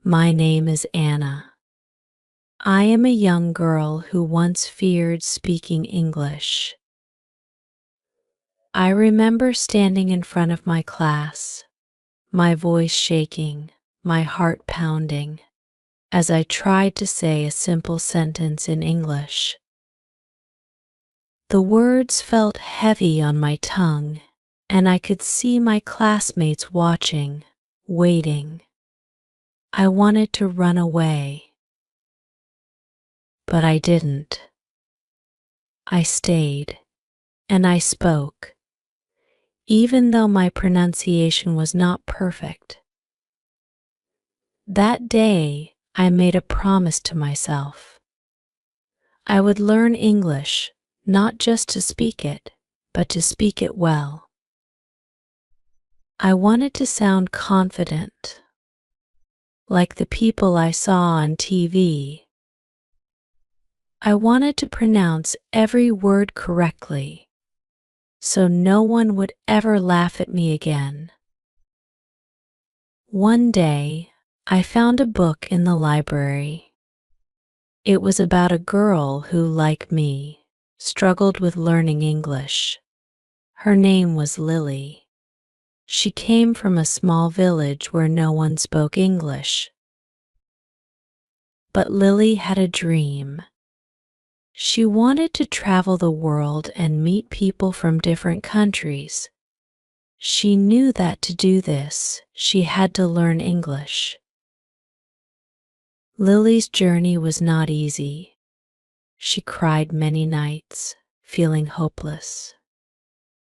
My name is Anna. I am a young girl who once feared speaking English. I remember standing in front of my class, my voice shaking, my heart pounding, as I tried to say a simple sentence in English. The words felt heavy on my tongue, and I could see my classmates watching, waiting. I wanted to run away, but I didn't. I stayed, and I spoke, even though my pronunciation was not perfect. That day, I made a promise to myself. I would learn English, not just to speak it, but to speak it well. I wanted to sound confident, like the people I saw on TV. I wanted to pronounce every word correctly, so no one would ever laugh at me again. One day, I found a book in the library. It was about a girl who, like me, struggled with learning English. Her name was Lily. She came from a small village where no one spoke English. But Lily had a dream. She wanted to travel the world and meet people from different countries. She knew that to do this, she had to learn English. Lily's journey was not easy. She cried many nights, feeling hopeless.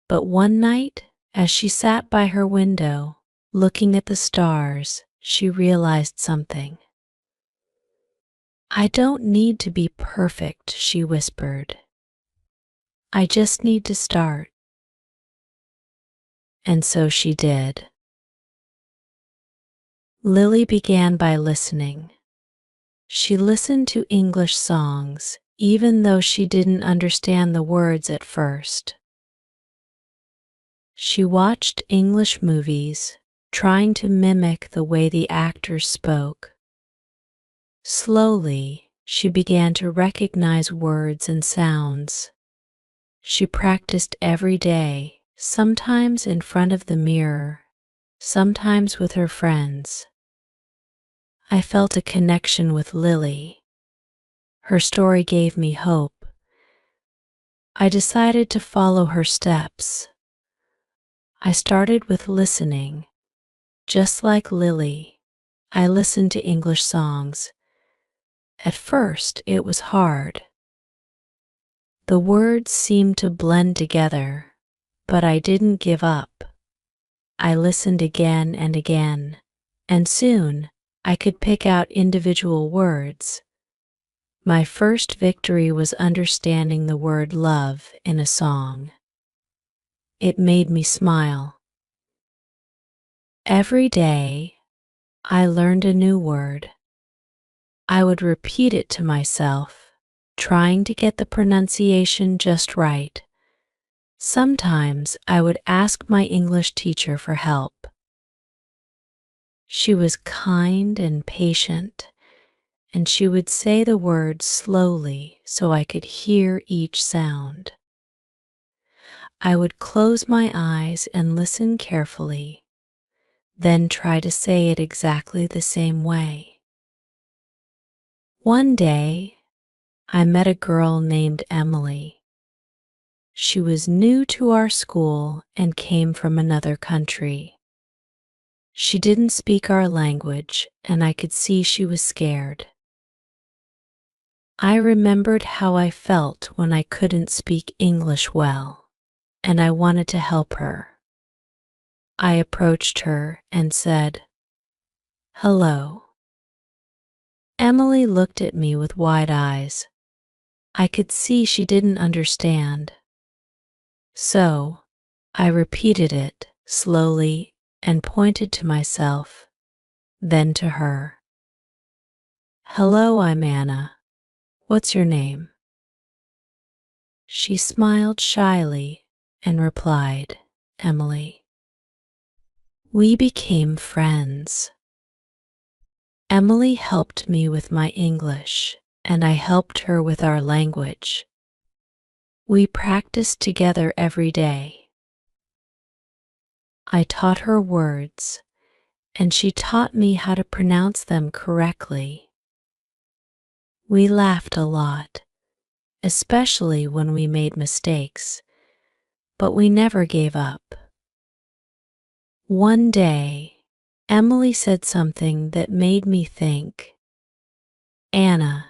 But one night, as she sat by her window, looking at the stars, she realized something. "I don't need to be perfect," she whispered. "I just need to start." And so she did. Lily began by listening. She listened to English songs, even though she didn't understand the words at first. She watched English movies, trying to mimic the way the actors spoke. Slowly, she began to recognize words and sounds. She practiced every day, sometimes in front of the mirror, sometimes with her friends. I felt a connection with Lily. Her story gave me hope. I decided to follow her steps. I started with listening. Just like Lily, I listened to English songs. At first, it was hard. The words seemed to blend together, but I didn't give up. I listened again and again, and soon I could pick out individual words. My first victory was understanding the word love in a song. It made me smile. Every day, I learned a new word. I would repeat it to myself, trying to get the pronunciation just right. Sometimes I would ask my English teacher for help. She was kind and patient, and she would say the words slowly so I could hear each sound. I would close my eyes and listen carefully, then try to say it exactly the same way. One day, I met a girl named Emily. She was new to our school and came from another country. She didn't speak our language, and I could see she was scared. I remembered how I felt when I couldn't speak English well, and I wanted to help her. I approached her and said, "Hello." Emily looked at me with wide eyes. I could see she didn't understand. So, I repeated it slowly and pointed to myself, then to her. "Hello, I'm Anna. What's your name?" She smiled shyly and replied, "Emily." We became friends. Emily helped me with my English, and I helped her with our language. We practiced together every day. I taught her words, and she taught me how to pronounce them correctly. We laughed a lot, especially when we made mistakes, but we never gave up. One day, Emily said something that made me think. Anna,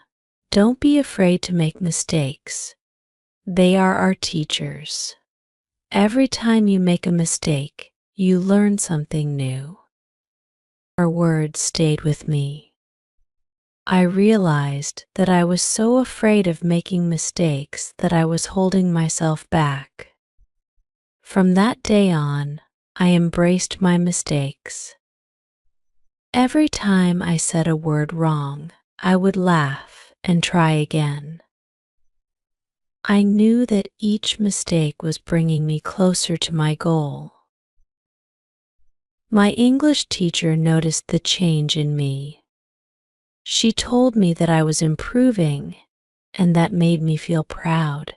don't be afraid to make mistakes. They are our teachers. Every time you make a mistake, you learn something new. Her words stayed with me. I realized that I was so afraid of making mistakes that I was holding myself back. From that day on, I embraced my mistakes. Every time I said a word wrong, I would laugh and try again. I knew that each mistake was bringing me closer to my goal. My English teacher noticed the change in me. She told me that I was improving, and that made me feel proud.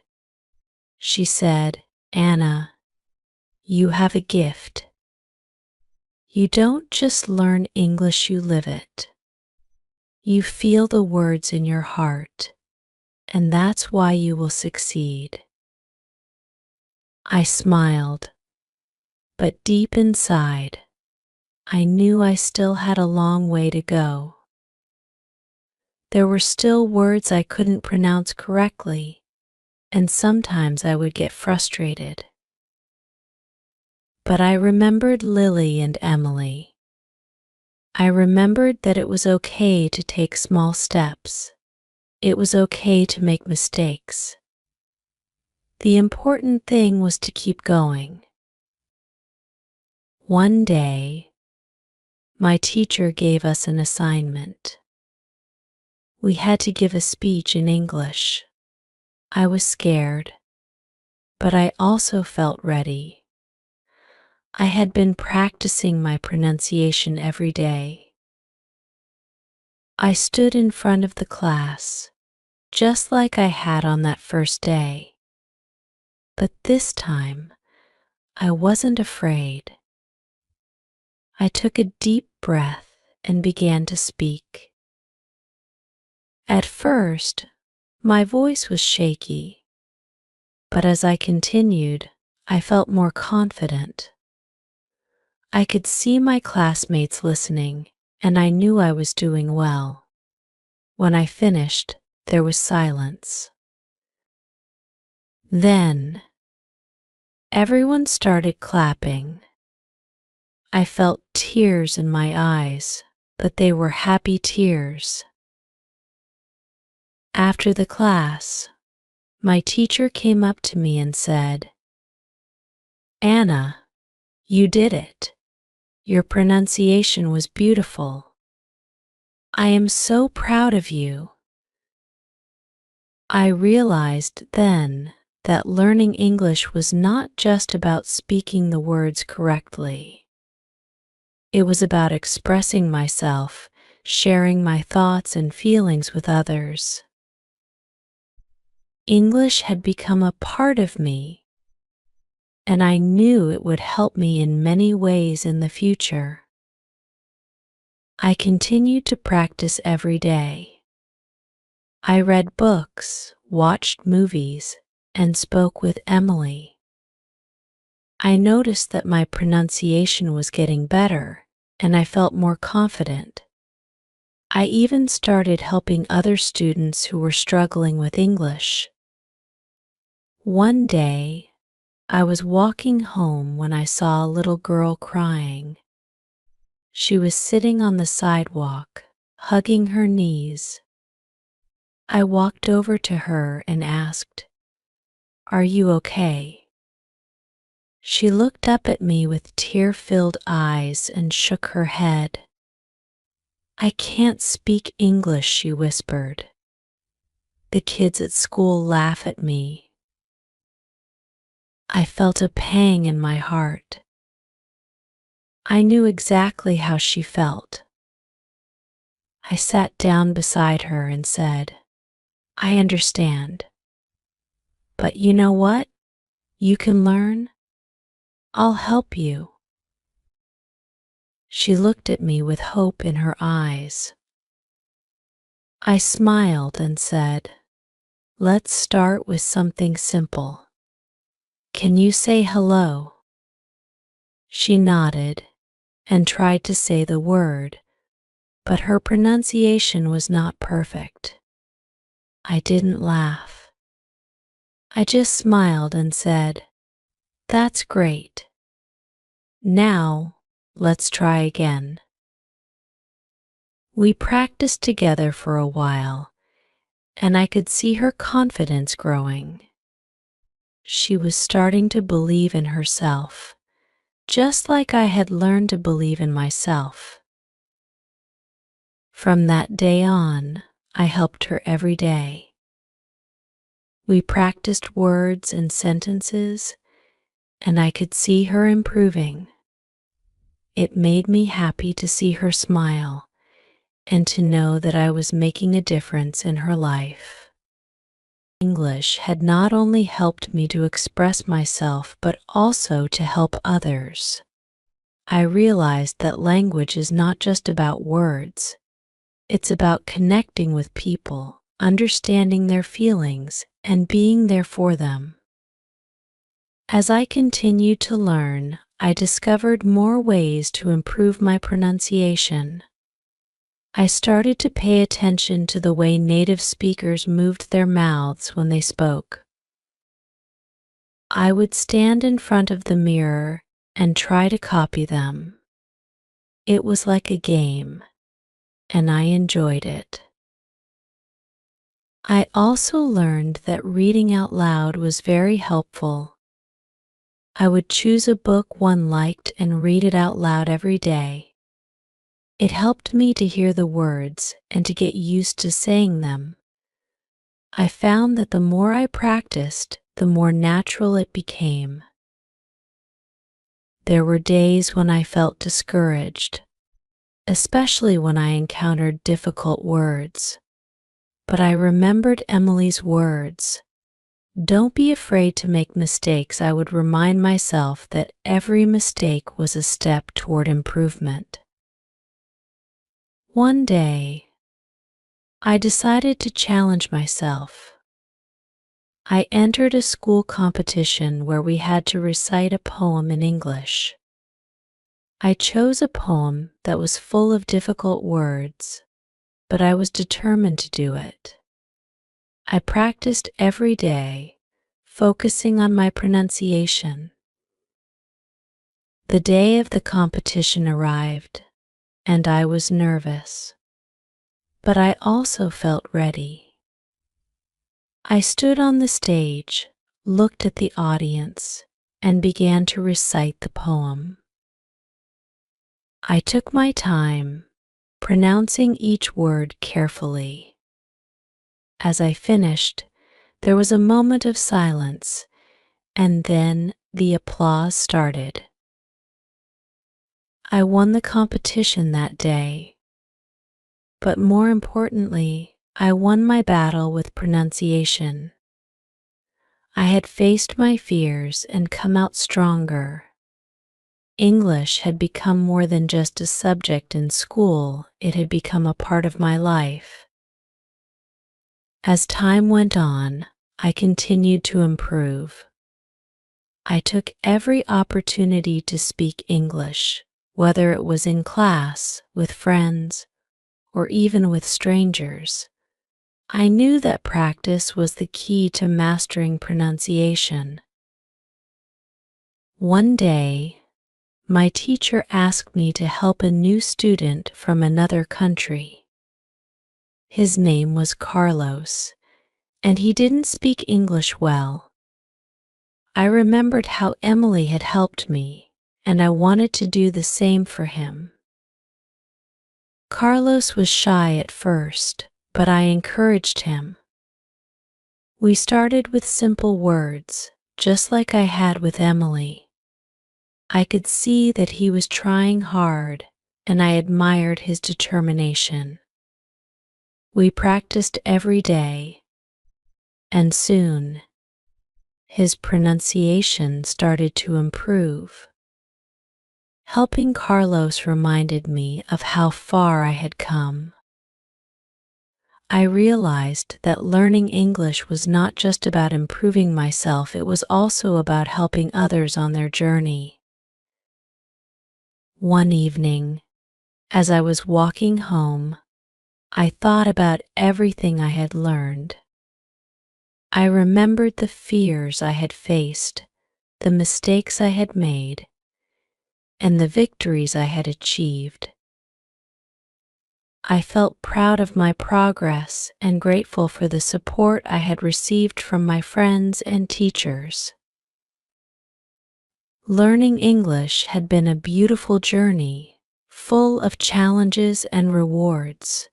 She said, Anna, you have a gift. You don't just learn English, you live it. You feel the words in your heart, and that's why you will succeed. I smiled, but deep inside, I knew I still had a long way to go. There were still words I couldn't pronounce correctly, and sometimes I would get frustrated. But I remembered Lily and Emily. I remembered that it was okay to take small steps. It was okay to make mistakes. The important thing was to keep going. One day, my teacher gave us an assignment. We had to give a speech in English. I was scared, but I also felt ready. I had been practicing my pronunciation every day. I stood in front of the class, just like I had on that first day. But this time, I wasn't afraid. I took a deep breath and began to speak. At first, my voice was shaky, but as I continued, I felt more confident. I could see my classmates listening, and I knew I was doing well. When I finished, there was silence. Then, everyone started clapping. I felt tears in my eyes, but they were happy tears. After the class, my teacher came up to me and said, Anna, you did it. Your pronunciation was beautiful. I am so proud of you. I realized then that learning English was not just about speaking the words correctly. It was about expressing myself, sharing my thoughts and feelings with others. English had become a part of me, and I knew it would help me in many ways in the future. I continued to practice every day. I read books, watched movies, and spoke with Emily. I noticed that my pronunciation was getting better, and I felt more confident. I even started helping other students who were struggling with English. One day, I was walking home when I saw a little girl crying. She was sitting on the sidewalk, hugging her knees. I walked over to her and asked, "Are you okay?" She looked up at me with tear-filled eyes and shook her head. "I can't speak English," she whispered. "The kids at school laugh at me." I felt a pang in my heart. I knew exactly how she felt. I sat down beside her and said, "I understand. But you know what? You can learn. I'll help you." She looked at me with hope in her eyes. I smiled and said, "Let's start with something simple. Can you say hello?" She nodded and tried to say the word, but her pronunciation was not perfect. I didn't laugh. I just smiled and said, "That's great. Now, let's try again." We practiced together for a while, and I could see her confidence growing. She was starting to believe in herself, just like I had learned to believe in myself. From that day on, I helped her every day. We practiced words and sentences, and I could see her improving. It made me happy to see her smile and to know that I was making a difference in her life. English had not only helped me to express myself, but also to help others. I realized that language is not just about words. It's about connecting with people, understanding their feelings, and being there for them. As I continued to learn, I discovered more ways to improve my pronunciation. I started to pay attention to the way native speakers moved their mouths when they spoke. I would stand in front of the mirror and try to copy them. It was like a game, and I enjoyed it. I also learned that reading out loud was very helpful. I would choose a book one liked and read it out loud every day. It helped me to hear the words and to get used to saying them. I found that the more I practiced, the more natural it became. There were days when I felt discouraged, especially when I encountered difficult words. But I remembered Emily's words. "Don't be afraid to make mistakes." I would remind myself that every mistake was a step toward improvement. One day, I decided to challenge myself. I entered a school competition where we had to recite a poem in English. I chose a poem that was full of difficult words, but I was determined to do it. I practiced every day, focusing on my pronunciation. The day of the competition arrived, and I was nervous, but I also felt ready. I stood on the stage, looked at the audience, and began to recite the poem. I took my time, pronouncing each word carefully. As I finished, there was a moment of silence, and then the applause started. I won the competition that day, but more importantly, I won my battle with pronunciation. I had faced my fears and come out stronger. English had become more than just a subject in school, it had become a part of my life. As time went on, I continued to improve. I took every opportunity to speak English, whether it was in class, with friends, or even with strangers. I knew that practice was the key to mastering pronunciation. One day, my teacher asked me to help a new student from another country. His name was Carlos, and he didn't speak English well. I remembered how Emily had helped me, and I wanted to do the same for him. Carlos was shy at first, but I encouraged him. We started with simple words, just like I had with Emily. I could see that he was trying hard, and I admired his determination. We practiced every day, and soon his pronunciation started to improve. Helping Carlos reminded me of how far I had come. I realized that learning English was not just about improving myself, it was also about helping others on their journey. One evening, as I was walking home, I thought about everything I had learned. I remembered the fears I had faced, the mistakes I had made, and the victories I had achieved. I felt proud of my progress and grateful for the support I had received from my friends and teachers. Learning English had been a beautiful journey, full of challenges and rewards.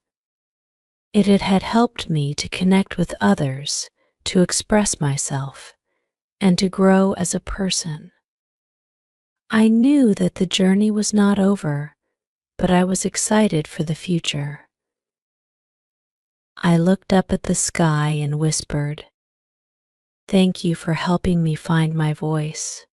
It had helped me to connect with others, to express myself, and to grow as a person. I knew that the journey was not over, but I was excited for the future. I looked up at the sky and whispered, "Thank you for helping me find my voice."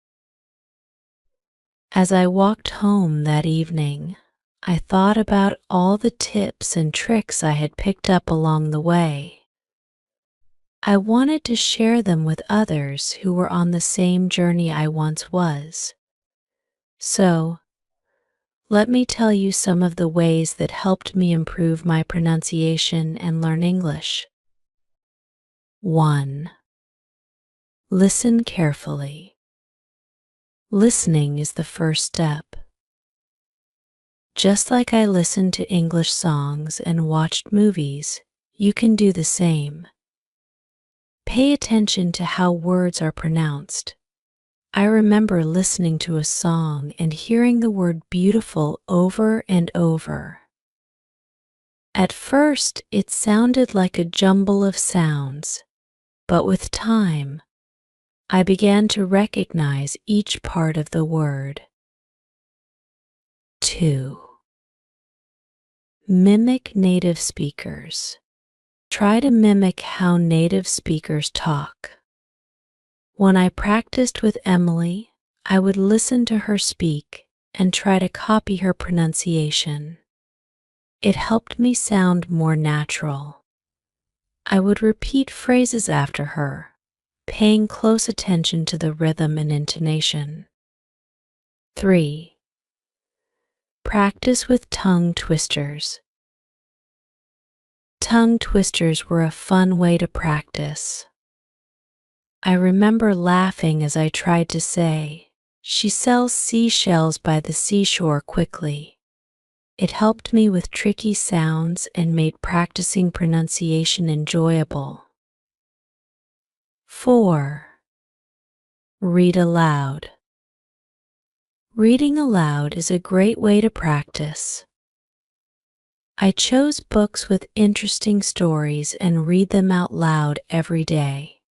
As I walked home that evening, I thought about all the tips and tricks I had picked up along the way. I wanted to share them with others who were on the same journey I once was. So, let me tell you some of the ways that helped me improve my pronunciation and learn English. 1. Listen carefully. Listening is the first step. Just like I listened to English songs and watched movies, you can do the same. Pay attention to how words are pronounced. I remember listening to a song and hearing the word beautiful over and over. At first, it sounded like a jumble of sounds, but with time, I began to recognize each part of the word. 2. Mimic native speakers. Try to mimic how native speakers talk. When I practiced with Emily, I would listen to her speak and try to copy her pronunciation. It helped me sound more natural. I would repeat phrases after her, paying close attention to the rhythm and intonation. 3. Practice with tongue twisters. Tongue twisters were a fun way to practice. I remember laughing as I tried to say, "She sells seashells by the seashore" quickly. It helped me with tricky sounds and made practicing pronunciation enjoyable. 4. Read aloud. Reading aloud is a great way to practice. I chose books with interesting stories and read them out loud every day.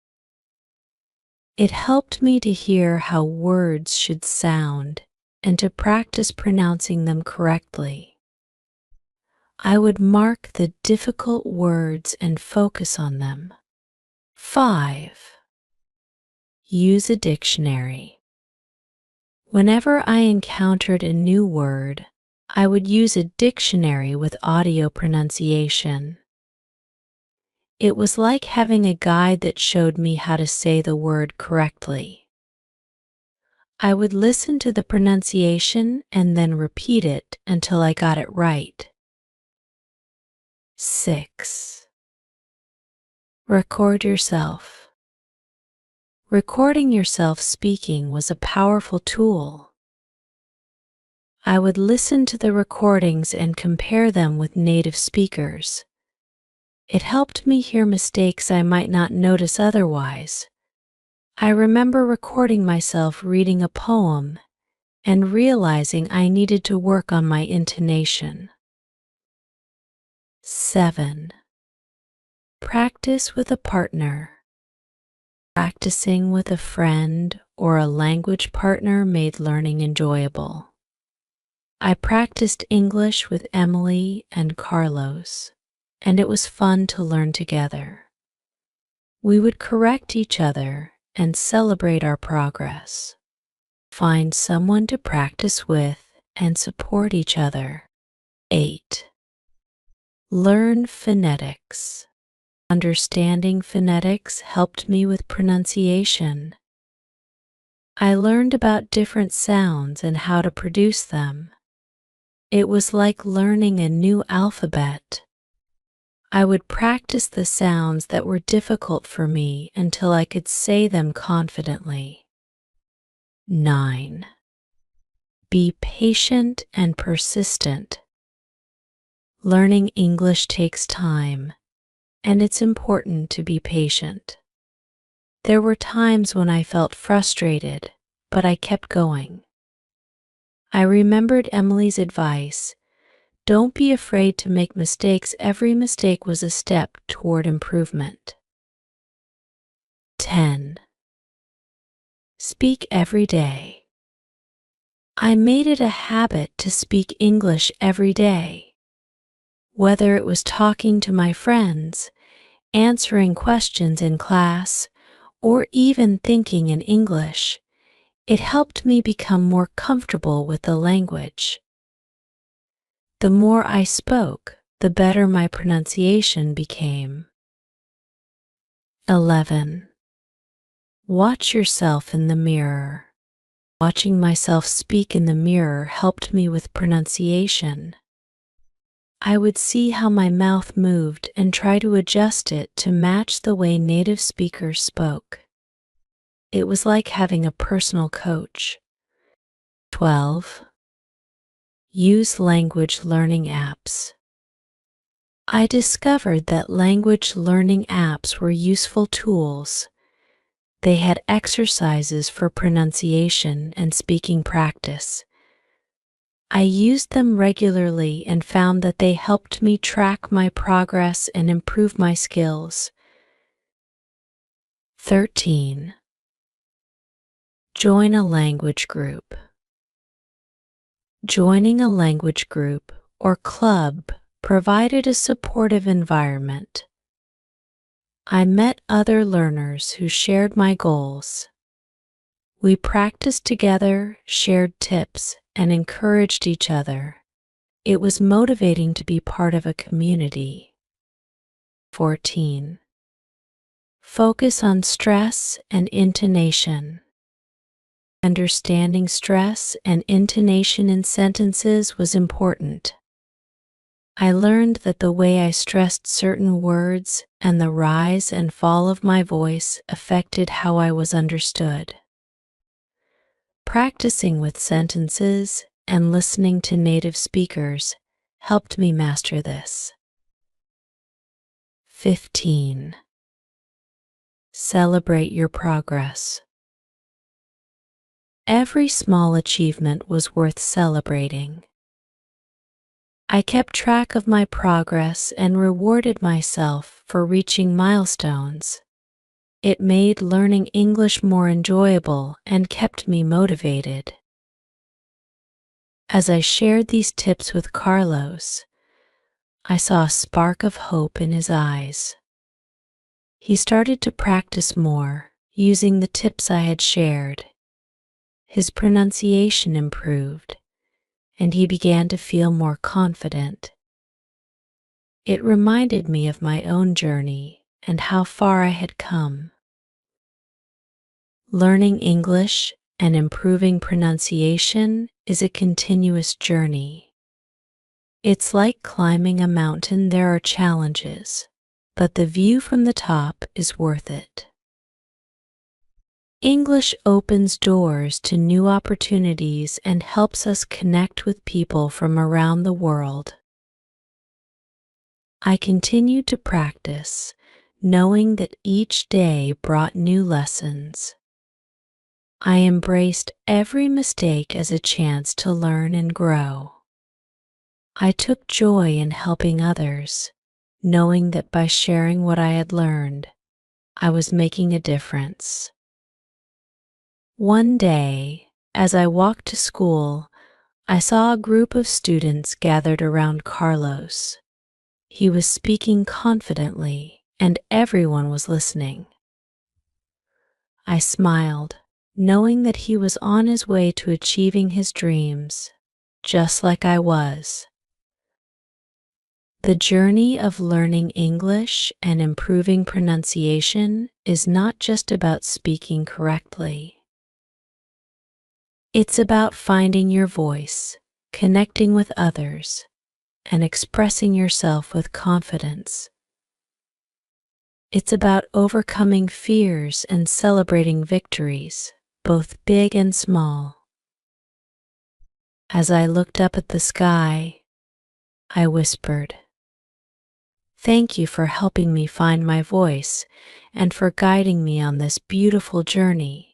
It helped me to hear how words should sound and to practice pronouncing them correctly. I would mark the difficult words and focus on them. 5. Use a dictionary. Whenever I encountered a new word, I would use a dictionary with audio pronunciation. It was like having a guide that showed me how to say the word correctly. I would listen to the pronunciation and then repeat it until I got it right. 6. Record yourself. Recording yourself speaking was a powerful tool. I would listen to the recordings and compare them with native speakers. It helped me hear mistakes I might not notice otherwise. I remember recording myself reading a poem and realizing I needed to work on my intonation. 7. Practice with a partner. Practicing with a friend or a language partner made learning enjoyable. I practiced English with Emily and Carlos. and it was fun to learn together. We would correct each other and celebrate our progress. Find someone to practice with and support each other. 8. Learn phonetics. Understanding phonetics helped me with pronunciation. I learned about different sounds and how to produce them. It was like learning a new alphabet. I would practice the sounds that were difficult for me until I could say them confidently. 9. Be patient and persistent. Learning English takes time, and it's important to be patient. There were times when I felt frustrated, but I kept going. I remembered Emily's advice: don't be afraid to make mistakes. Every mistake was a step toward improvement. 10. Speak every day. I made it a habit to speak English every day. Whether it was talking to my friends, answering questions in class, or even thinking in English, it helped me become more comfortable with the language. The more I spoke, the better my pronunciation became. 11. Watch yourself in the mirror. Watching myself speak in the mirror helped me with pronunciation. I would see how my mouth moved and try to adjust it to match the way native speakers spoke. It was like having a personal coach. 12. Use language learning apps. I discovered that language learning apps were useful tools. They had exercises for pronunciation and speaking practice. I used them regularly and found that they helped me track my progress and improve my skills. 13. Join a language group. Joining a language group or club provided a supportive environment. I met other learners who shared my goals. We practiced together, shared tips, and encouraged each other. It was motivating to be part of a community. 14. Focus on stress and intonation. Understanding stress and intonation in sentences was important. I learned that the way I stressed certain words and the rise and fall of my voice affected how I was understood. Practicing with sentences and listening to native speakers helped me master this. 15. Celebrate your progress. Every small achievement was worth celebrating. I kept track of my progress and rewarded myself for reaching milestones. It made learning English more enjoyable and kept me motivated. As I shared these tips with Carlos, I saw a spark of hope in his eyes. He started to practice more, using the tips I had shared. His pronunciation improved, and he began to feel more confident. It reminded me of my own journey and how far I had come. Learning English and improving pronunciation is a continuous journey. It's like climbing a mountain. There are challenges, but the view from the top is worth it. English opens doors to new opportunities and helps us connect with people from around the world. I continued to practice, knowing that each day brought new lessons. I embraced every mistake as a chance to learn and grow. I took joy in helping others, knowing that by sharing what I had learned, I was making a difference. One day, as I walked to school, I saw a group of students gathered around Carlos. He was speaking confidently, and everyone was listening. I smiled, knowing that he was on his way to achieving his dreams, just like I was. The journey of learning English and improving pronunciation is not just about speaking correctly. It's about finding your voice, connecting with others, and expressing yourself with confidence. It's about overcoming fears and celebrating victories, both big and small. As I looked up at the sky, I whispered, "Thank you for helping me find my voice and for guiding me on this beautiful journey."